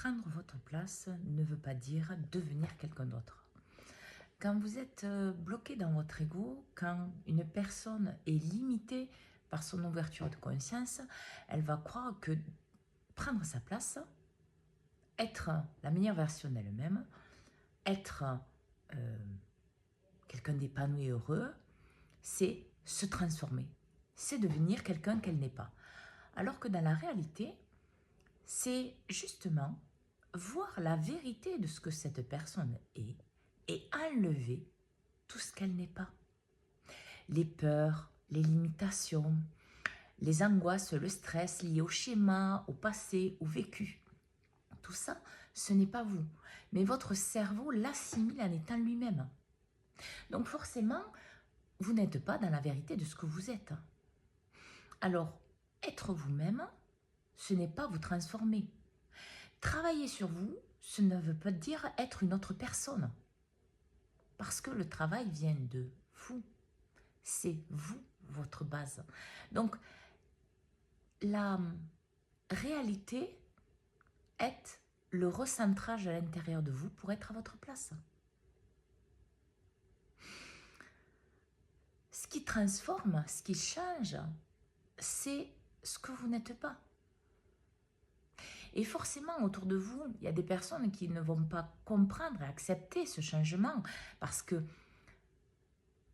Prendre votre place ne veut pas dire devenir quelqu'un d'autre. Quand vous êtes bloqué dans votre ego, quand une personne est limitée par son ouverture de conscience, elle va croire que prendre sa place, être la meilleure version d'elle-même, être quelqu'un d'épanoui et heureux, c'est se transformer, c'est devenir quelqu'un qu'elle n'est pas. Alors que dans la réalité, c'est justement voir la vérité de ce que cette personne est et enlever tout ce qu'elle n'est pas. Les peurs, les limitations, les angoisses, le stress liés au schéma, au passé, au vécu. Tout ça, ce n'est pas vous. Mais votre cerveau l'assimile en étant lui-même. Donc forcément, vous n'êtes pas dans la vérité de ce que vous êtes. Alors, être vous-même, ce n'est pas vous transformer. Travailler sur vous, ce ne veut pas dire être une autre personne. Parce que le travail vient de vous. C'est vous, votre base. Donc, la réalité est le recentrage à l'intérieur de vous pour être à votre place. Ce qui transforme, ce qui change, c'est ce que vous n'êtes pas. Et forcément, autour de vous, il y a des personnes qui ne vont pas comprendre et accepter ce changement parce que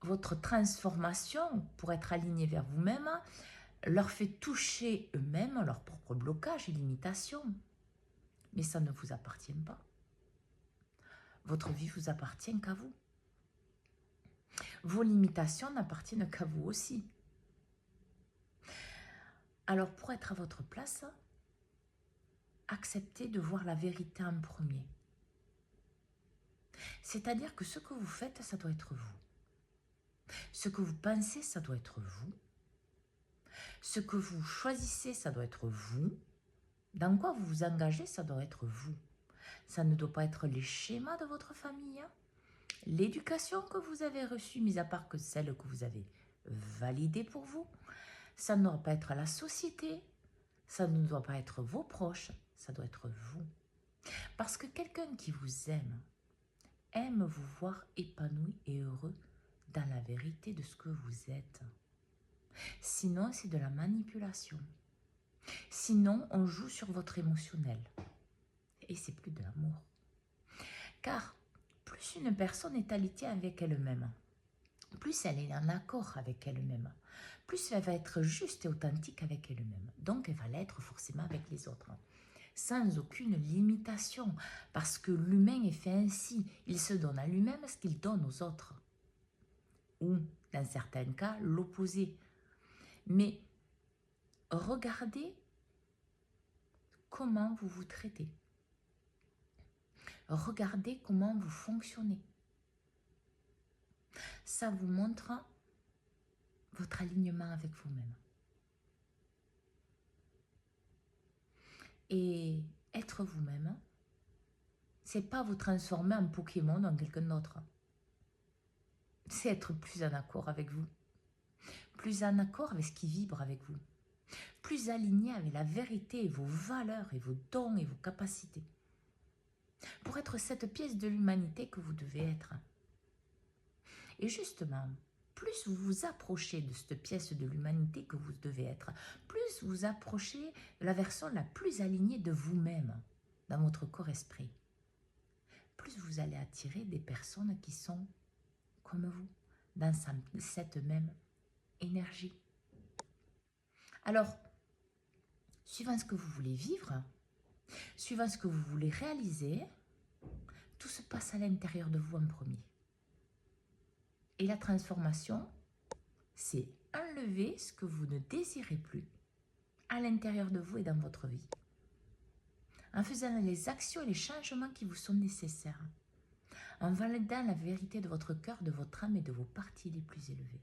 votre transformation, pour être alignée vers vous-même, leur fait toucher eux-mêmes leurs propres blocages et limitations. Mais ça ne vous appartient pas. Votre vie vous appartient qu'à vous. Vos limitations n'appartiennent qu'à vous aussi. Alors, pour être à votre place, acceptez de voir la vérité en premier. C'est-à-dire que ce que vous faites, ça doit être vous. Ce que vous pensez, ça doit être vous. Ce que vous choisissez, ça doit être vous. Dans quoi vous vous engagez, ça doit être vous. Ça ne doit pas être les schémas de votre famille, l'éducation que vous avez reçue, mis à part que celle que vous avez validée pour vous. Ça ne doit pas être la société, ça ne doit pas être vos proches, ça doit être vous. Parce que quelqu'un qui vous aime vous voir épanoui et heureux dans la vérité de ce que vous êtes. Sinon, c'est de la manipulation. Sinon, on joue sur votre émotionnel. Et c'est plus de l'amour. Car plus une personne est alignée avec elle-même, plus elle est en accord avec elle-même, plus elle va être juste et authentique avec elle-même. Donc, elle va l'être forcément avec les autres. Sans aucune limitation, parce que l'humain est fait ainsi. Il se donne à lui-même ce qu'il donne aux autres. Ou, dans certains cas, l'opposé. Mais regardez comment vous vous traitez. Regardez comment vous fonctionnez. Ça vous montre votre alignement avec vous-même. Et être vous-même, c'est pas vous transformer en Pokémon ou en quelqu'un d'autre. C'est être plus en accord avec vous. Plus en accord avec ce qui vibre avec vous. Plus aligné avec la vérité et vos valeurs et vos dons et vos capacités. Pour être cette pièce de l'humanité que vous devez être. Et justement, plus vous vous approchez de cette pièce de l'humanité que vous devez être, plus vous vous approchez de la version la plus alignée de vous-même, dans votre corps-esprit, plus vous allez attirer des personnes qui sont comme vous, dans cette même énergie. Alors, suivant ce que vous voulez vivre, suivant ce que vous voulez réaliser, tout se passe à l'intérieur de vous en premier. Et la transformation, c'est enlever ce que vous ne désirez plus à l'intérieur de vous et dans votre vie. En faisant les actions et les changements qui vous sont nécessaires. En validant la vérité de votre cœur, de votre âme et de vos parties les plus élevées.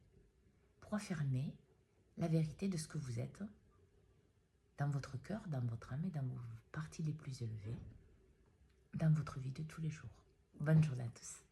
Pour affirmer la vérité de ce que vous êtes dans votre cœur, dans votre âme et dans vos parties les plus élevées, dans votre vie de tous les jours. Bonne journée à tous.